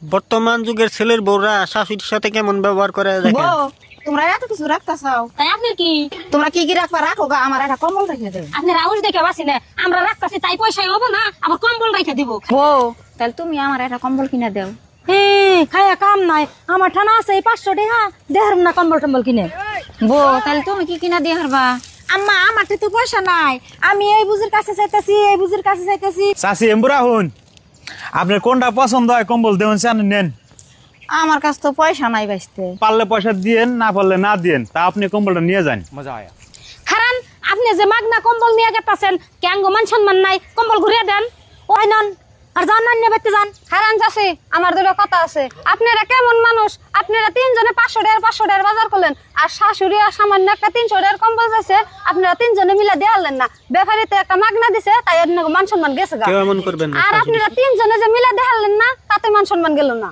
বর্তমান যুগের ছেলের বউরা শাশুড়ির সাথে কেমন ব্যবহার করে দেখেন। বউ, তোমরা এত কিছু রাখতাছাও, তাই আপনার কি তোমরা কি কি রাখবা রাখো গা, আমার একটা কম্বল রেখে দেবে। আপনার আউশ দেখে বাসি না আমরা রাখতাছি তাই পয়সাই হবো না আবার কম্বল রেখে দিব। বউ, তাহলে তুমি আমার একটা কম্বল কিনে দাও। খায়া কাম নাই আমার ঠানা আছে 500 টাকা দেহার না কম্বল টম্বল কিনে। বউ, তাহলে তুমি কি কিনা দিয়ে হারবা? আম্মা আমার তো পয়সা নাই, আমি এই বুজির কাছে চাইতেছি এই বুজির কাছে চাইতেছি। চাষি এমবুরা হন, আপনার কোনটা পছন্দ হয় কম্বল দেবেন সে নেন। আমার কাছে তো পয়সা নাই বাঁচতে। পারলে পয়সা দিয়েন, না পারলে না দিয়েন, তা আপনি কম্বলটা নিয়ে যান। মজা হয়। খারান আপনি যে মাগনা কম্বল নিয়ে গেতাছেন ক্যাঙ্গো মান সম্মান নাই কম্বল ঘুরিয়ে দেন। ওই নন আর জান না নেবেতে যান। খারান চাষি আমার দুটো কথা আছে, আপনারা কেমন মানুষ, আপনারা তিনজনে 500 টাকার বাজার করলেন আর শাশুড়ি আর সামান্য একটা 300 টাকার কম্বল যাচ্ছে, আপনারা তিনজনে মিলে দেওয়ালেন না, ব্যাপারীতে একটা মাগনা দিছে তাই মান সম্মান গেছে গা। কেউ এমন করবেন না আর শাশুড়ি। আপনারা তিনজনে যে মিলে দেখালেন না তাতে মান সম্মান গেল না।